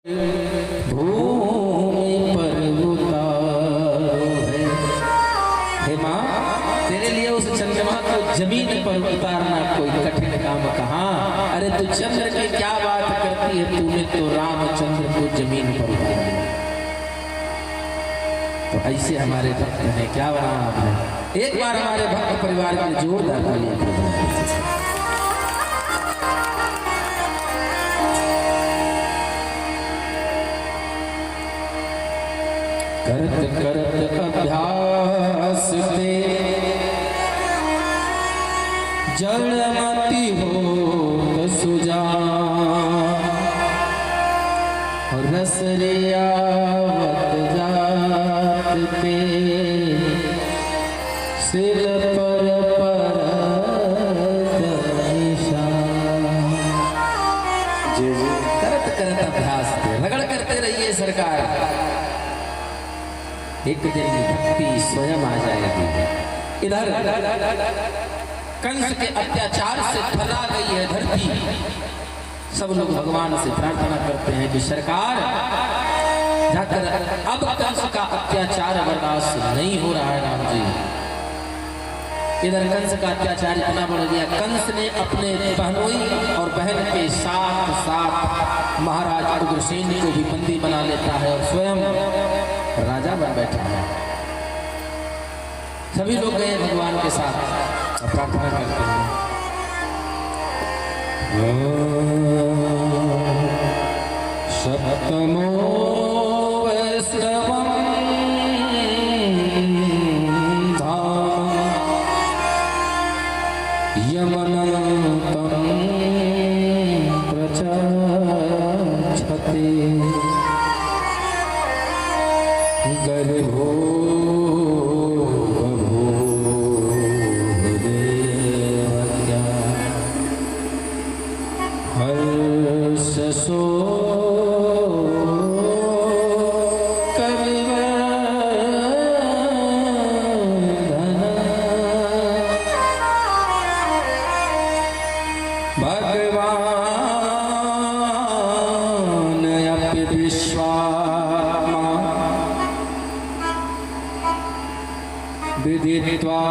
भूमि पर उतारो है। हे माँ, तेरे लिए उस चंद्रमा को जमीन पर उतारना कोई कठिन काम कहाँ। अरे तू चंद्र की क्या बात करती है, तूने तो रामचंद्र को जमीन पर उतारा। तो ऐसे हमारे भक्त ने क्या बना आपने। एक बार हमारे भक्त परिवार के जोरदार तालियां कर दो। करत करत अभ्यास ते जड़मति हो सुजान, रसरियावत जात पे सिर पर जी करत करत अभ्यास थे, रगड़ करते रहिए सरकार। एक दिन भक्ति स्वयं आ जाएगी। इधर कंस के अत्याचार से फैला गई है धरती। सब लोग भगवान से प्रार्थना करते हैं कि सरकार जाकर अब कंस का अत्याचार बर्दाश्त नहीं हो रहा है राम जी। इधर कंस का अत्याचार इतना बढ़ गया, कंस ने अपने बहनोई और बहन के साथ साथ महाराज उग्रसेन को भी बंदी बना लेता है और स्वयं राजा बन बैठा है। सभी लोग गए भगवान के साथ और प्रार्थना करते हैं। सप्तमो वैष्णवं धाम यमनंतं प्रचक्षते गर्भो बभूदेवत्या हर्षशो कविवर्धन भगवान् अपि विश्वात्मा विदित्वा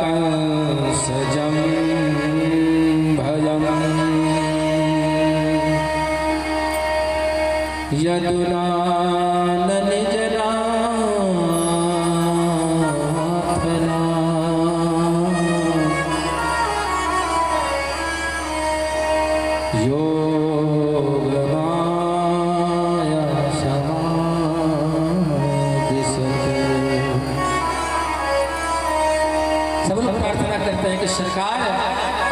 कंसजं भयम् यदुनान निजनाथना योगमाया समाधिसते। सब लोग प्रार्थना करते हैं कि सरकार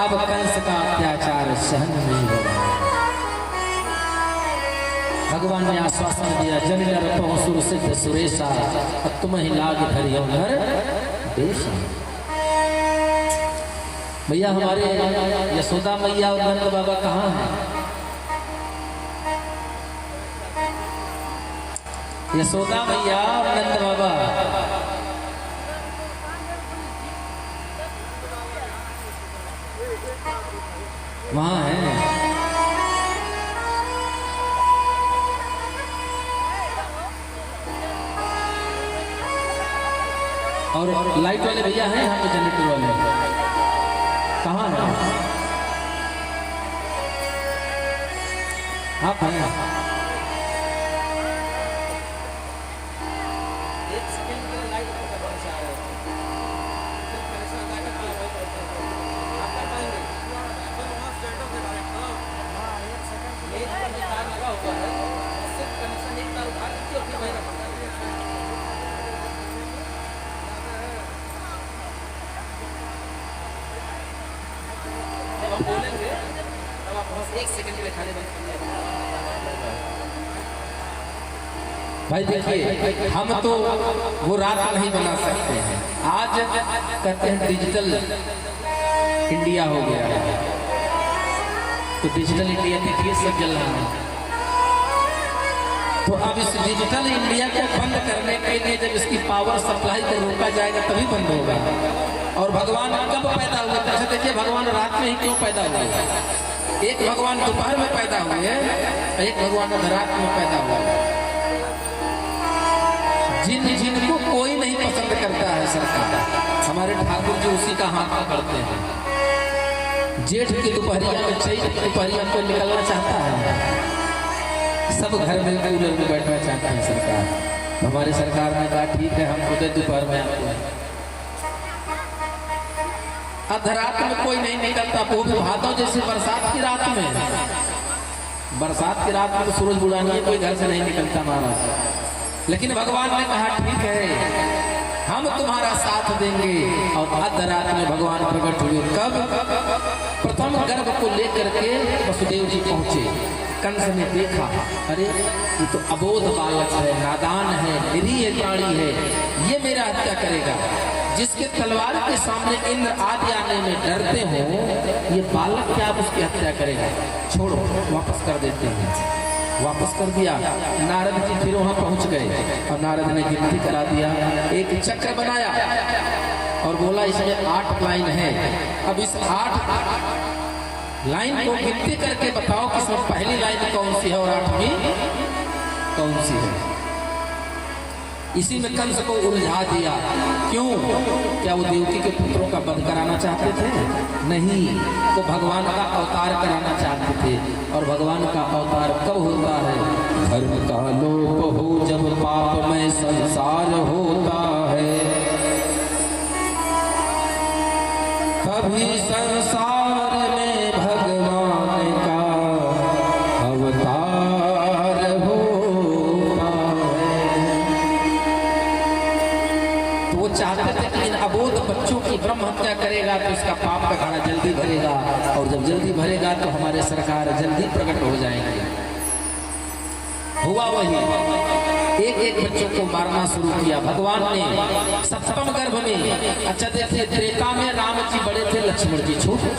अब कंस का अत्याचार सहन नहीं होगा। भगवान ने आश्वासन दिया, जन नर सुर सिद्ध सुरेशा तुम ही लाग धरियो नर देशा। भैया हमारे यशोदा मैया और नंद बाबा कहाँ हैं? यशोदा मैया और नंद बाबा वहां हैं। और लाइट वाले भैया हैं यहाँ पे, जनरेटर वाले कहाँ हैं? आप हैं? एक सेकंड के लाइट बोलेंगे तब आप बस एक सेकंड के लिए खाली बंद कीजिए। भाई देखिए, हम तो वो रात नहीं बना सकते हैं। आज कहते हैं डिजिटल इंडिया हो गया है, तो डिजिटल इंडिया देखिए सब जल रहा है। तो अब इस डिजिटल इंडिया को बंद करने के लिए जब इसकी पावर सप्लाई को रोका जाएगा तभी बंद होगा। और भगवान कब पैदा हुए? देखिए भगवान रात में ही क्यों पैदा हुए? एक भगवान दोपहर में पैदा हुए, एक भगवान रात में पैदा हुए। जिनको कोई नहीं पसंद करता है सरकार, हमारे ठाकुर जी उसी का हाथ पकड़ते हैं। जेठ की दोपहरिया में, चैत की दोपहरिया को निकलना चाहता है, सब घर में कूलर में बैठना चाहते हैं सरकार। हमारी सरकार ने कहा ठीक है, हम खुद दोपहर में आते हैं। रात में कोई नहीं निकलता, वो भी भादों जैसे बरसात की रात में। बरसात की रात में तो सूरज बुलानी है, कोई घर से नहीं निकलता महाराज। लेकिन भगवान ने कहा ठीक है, हम तुम्हारा साथ देंगे। और आधी रात में भगवान प्रकट हुए। कब? प्रथम गर्भ को लेकर के वसुदेव जी पहुंचे। कंस ने देखा, अरे ये तो अबोध बालक है, नादान है, निरीह प्राणी है, ये मेरा हत्या करेगा। जिसके तलवार के सामने इंद्र आदि आने में डरते हो, ये बालक क्या उसकी हत्या करेगा? छोड़ो, वापस कर देते हैं। वापस कर दिया। नारद जी फिर वहां पहुंच गए और नारद ने गिनती करा दिया। एक चक्र बनाया और बोला इसमें 8 लाइन है। अब इस 8 लाइन को गिनती करके बताओ कि इसमें पहली लाइन कौन सी है और 8वीं कौन सी है। इसी में कंस को उलझा दिया। क्यों? क्या वो देवकी के पुत्रों का वध कराना चाहते थे? नहीं, वो भगवान का अवतार कराना चाहते थे। और भगवान का अवतार कब होता है? धर्म का लोप हो जब पाप में संसार होता है, तभी संसार में भगवान का अवतार होता है। तो वो चाहते थे कि इन अबोध बच्चों की ब्रह्म हत्या करेगा तो इसका पाप का घड़ा जल्दी भरेगा, और जब जल्दी भरेगा तो हमारे सरकार जल्दी प्रकट हो जाएंगे। हुआ वही, एक एक बच्चों को मारना शुरू किया भगवान ने सप्तम गर्भ में। अच्छा देखिए, त्रेता में राम जी बड़े थे, लक्ष्मण जी छोटे।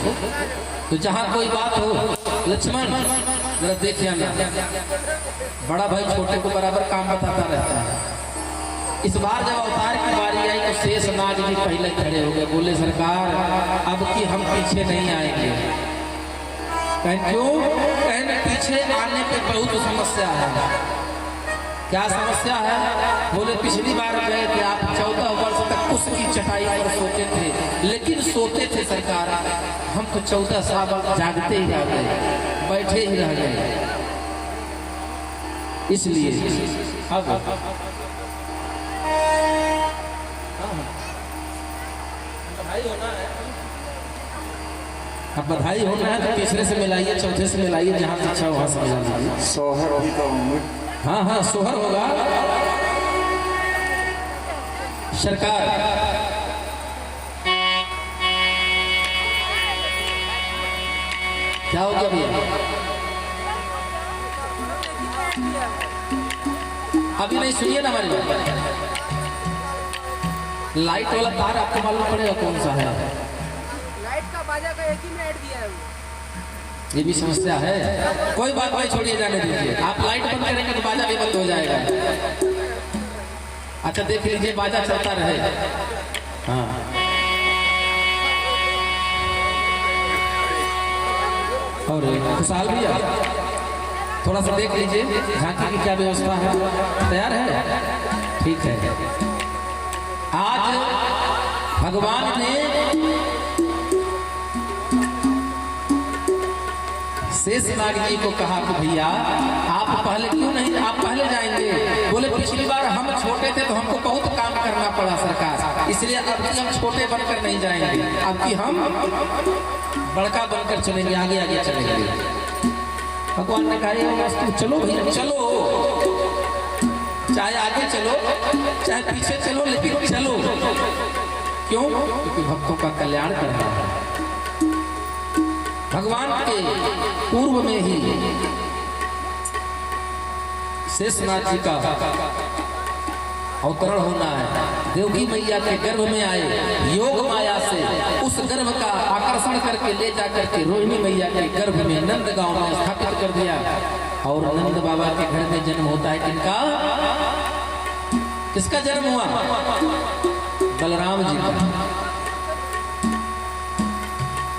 तो जहाँ कोई बात हो, लक्ष्मण जरा देखिए ना, बड़ा भाई छोटे को बराबर काम बताता रहता है। इस बार जब अवतार की बारी आई तो शेषनाग जी पहले खड़े हो गए। बोले सरकार अब की हम पीछे नहीं आएंगे। क्यों? कहने पीछे आने पे बहुत समस्या है। क्या समस्या है? बोले पिछली बार गए थे आप 14 वर्ष तक उसकी चटाई पर सोते थे, लेकिन सोते थे सरकार, हम तो 14 साल जागते ही रह गए, बैठे ही रह गए। इसलिए अब अब बधाई होना है तो तीसरे से मिलाइए, चौथे से मिलाइए, जहां से अच्छा वहां से मिला दीजिए। सोहर भी तो होंगे। हाँ हाँ, सोहर होगा। सरकार क्या होगा भैया? अभी नहीं, सुनिए ना हमारी बात। लाइट वाला तार आपको मालूम पड़ेगा कौन सा है? लाइट का बाजा का एक ही में ऐड दिया है वो। ये भी समस्या है। कोई बात नहीं, छोड़िए, जाने दीजिए। आप लाइट बंद करेंगे तो बाजा भी बंद हो जाएगा। अच्छा देख लीजिए, बाजा चलता रहे। हाँ, और खुशहाल भैया थोड़ा सा देख लीजिए झांकी की क्या व्यवस्था है। तैयार है? ठीक है। आज भगवान ने शेषनाग जी को कहा कि भैया आप पहले क्यों नहीं, आप पहले जाएंगे। बोले पिछली बार हम छोटे थे तो हमको बहुत काम करना पड़ा सरकार, इसलिए अब की हम छोटे बनकर नहीं जाएंगे, अब की हम बड़का बनकर चलेंगे, आगे आगे चलेंगे। भगवान ने कहा चलो भैया चलो, चाहे आगे चलो चाहे पीछे चलो, लेकिन चलो। क्यों? क्योंकि भक्तों का कल्याण करना है। भगवान के पूर्व में ही शेषनाग जी का अवतरण होना है। देवकी मैया के गर्भ में आए, योग माया से उस गर्भ का आकर्षण करके ले जाकर के रोहिणी मैया के गर्भ में नंद गांव में स्थापित कर दिया। और नंद बाबा के घर में जन्म होता है किनका? किसका जन्म हुआ? बलराम जी का।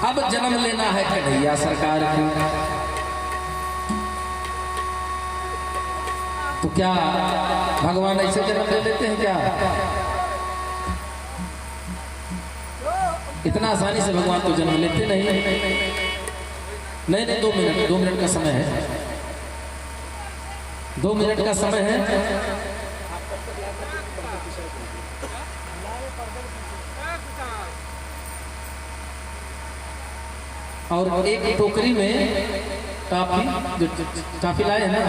अब जन्म लेना है कन्हैया सरकार को। तो क्या भगवान ऐसे जन्म ले लेते हैं क्या? इतना आसानी से भगवान तो जन्म लेते नहीं। नहीं, 2 मिनट का समय है, 2 मिनट का समय है। और एक टोकरी में जो टॉफी लाए हैं ना,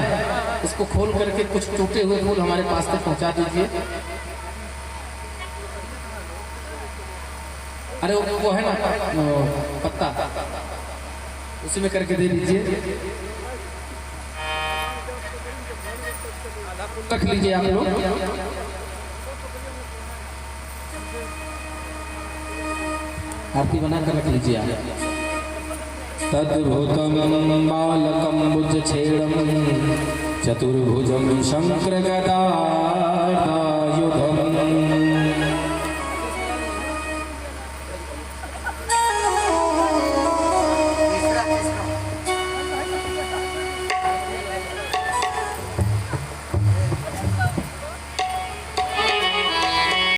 इसको खोल करके कुछ टूटे हुए फूल हमारे पास तक पहुंचा दीजिए। अरे वो है ना पत्ता, उसी में करके दे दीजिए। रख लीजिए आप लोग। आरती बनाकर रख लीजिए आप। तद्भुतम बालकम बुजछेदम चतुर्भुजम शंकर गदायुधम